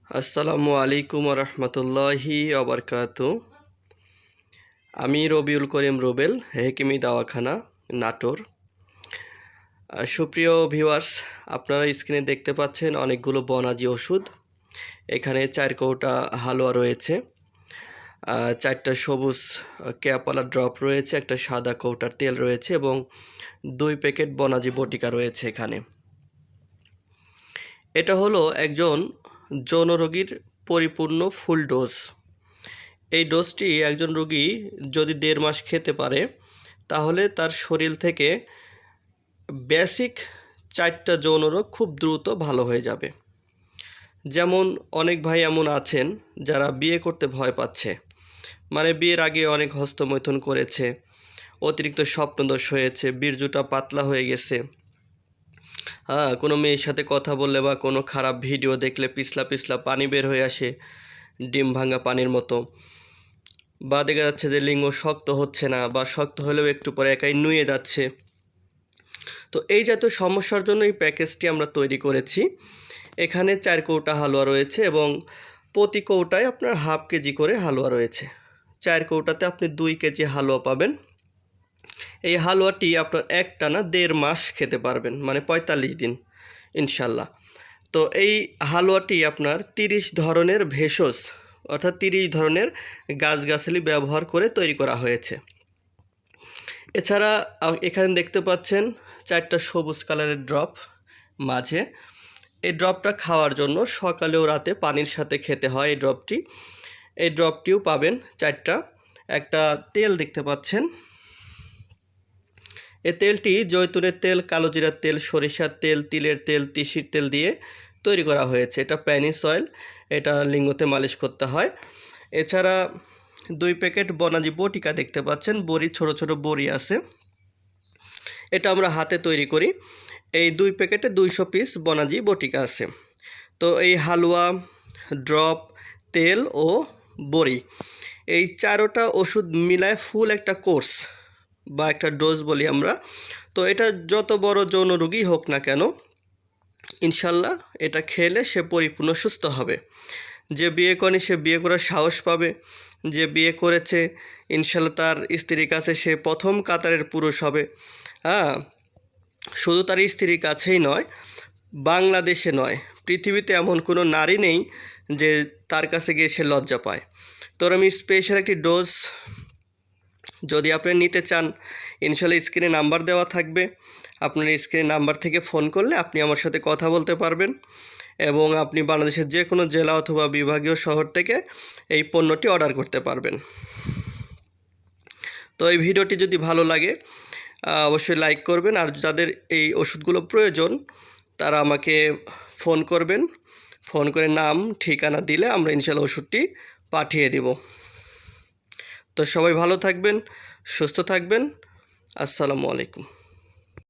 আসসালামু আলাইকুম রহমতুল্লাহি ওবরকাতু। আমি রবিউল করিম রুবেল, হেকিমি দাওয়াখানা, নাটোর। সুপ্রিয় ভিউয়ার্স, আপনারা স্ক্রিনে দেখতে পাচ্ছেন অনেকগুলো বনাজি ওষুধ। এখানে 4 কৌটা হালুয়া রয়েছে, 4টা সবুজ ক্যাপওয়ালা ড্রপ রয়েছে, একটা সাদা কৌটার তেল রয়েছে এবং 2 প্যাকেট বনাজি বটিকা রয়েছে এখানে। এটা হলো একজন যৌন রোগীর পরিপূর্ণ ফুল ডোজ। এই ডোজটি একজন রোগী যদি 1.5 মাস খেতে পারে তাহলে তার শরীর থেকে বেসিক 4টা যৌন রোগ খুব দ্রুত ভালো হয়ে যাবে। যেমন অনেক ভাই এমন আছেন যারা বিয়ে করতে ভয় পাচ্ছে, মানে বিয়ের আগে অনেক হস্তমৈথুন করেছে, অতিরিক্ত স্বপ্নদোষ হয়েছে, বীর্যটা পাতলা হয়ে গেছে, কোনো মেয়ের সাথে কথা বললে বা কোনো খারাপ ভিডিও দেখলে পিছলা পিছলা পানি বের হয়ে আসে, ডিম ভাঙা পানির মতো, বা দেখা যাচ্ছে যে লিঙ্গ শক্ত হচ্ছে না বা শক্ত হলেও একটু পরে একাই নুয়ে যাচ্ছে। তো এই জাতীয় সমস্যার জন্য এই প্যাকেজটি আমরা তৈরি করেছি। এখানে 4 কৌটা হালুয়া রয়েছে এবং প্রতি কৌটায় আপনার হাফ কেজি করে হালুয়া রয়েছে। 4 কৌটাতে আপনি 2 কেজি হালুয়া পাবেন। এই হালুয়াটি আপনার একটানা 1.5 মাস খেতে পারবেন, মানে 45 দিন ইনশাল্লাহ। তো এই হালুয়াটি আপনার 30 ধরনের ভেষজ অর্থাৎ 30 ধরনের গাছগাছালি ব্যবহার করে তৈরি করা হয়েছে। এছাড়া এখানে দেখতে পাচ্ছেন 4টা সবুজ কালারের ড্রপ মাঝে। এই ড্রপটা খাওয়ার জন্য সকালে ও রাতে পানির সাথে খেতে হয় এই ড্রপটিও পাবেন 4টা। একটা তেল দেখতে পাচ্ছেন, এই তেলটি জৈতুনের তেল, কালো জিরার তেল, সরিষার তেল, তিলের তেল, তিসির তেল দিয়ে তৈরি করা হয়েছে। এটা প্যানিস অয়েল, এটা লিঙ্গতে মালিশ করতে হয়। এছাড়া 2 প্যাকেট বনাজি বটিকা দেখতে পাচ্ছেন, বড়ি, ছোট ছোট বড়ি আছে, এটা আমরা হাতে তৈরি করি। এই 2 প্যাকেটে 200 পিস বনাজি বটিকা আছে। তো এই হালুয়া, ড্রপ, তেল ও বড়ি, এই 4টা ওষুধ মিলায় ফুল একটা কোর্স বা একটা ডোজ বলি আমরা। তো এটা যত বড় যৌন রোগী হোক না কেন, ইনশাল্লাহ এটা খেলে সে পরিপূর্ণ সুস্থ হবে। যে বিয়ে করেনি সে বিয়ে করার সাহস পাবে, যে বিয়ে করেছে ইনশাল্লাহ তার স্ত্রীর কাছে সে প্রথম কাতারের পুরুষ হবে। শুধু তার স্ত্রীর কাছেই নয়, বাংলাদেশে নয়, পৃথিবীতে এমন কোনো নারী নেই যে তার কাছে গিয়ে সে লজ্জা পায়। তো আমি স্পেশাল একটি ডোজ যদি আপনি নিতে চান, ইনশাল্লাহ স্ক্রিনে নাম্বার দেওয়া থাকবে, আপনার স্ক্রিনে নাম্বার থেকে ফোন করলে আপনি আমার সাথে কথা বলতে পারবেন এবং আপনি বাংলাদেশের যে কোনো জেলা অথবা বিভাগীয় শহর থেকে এই পণ্যটি অর্ডার করতে পারবেন। তো এই ভিডিওটি যদি ভালো লাগে অবশ্যই লাইক করবেন, আর যাদের এই ওষুধগুলো প্রয়োজন তারা আমাকে ফোন করবেন, ফোন করে নাম ঠিকানা দিলে আমরা ইনশাল্লাহ ওষুধটি পাঠিয়ে দেব। তো সবাই ভালো থাকবেন, সুস্থ থাকবেন। আসসালামু আলাইকুম।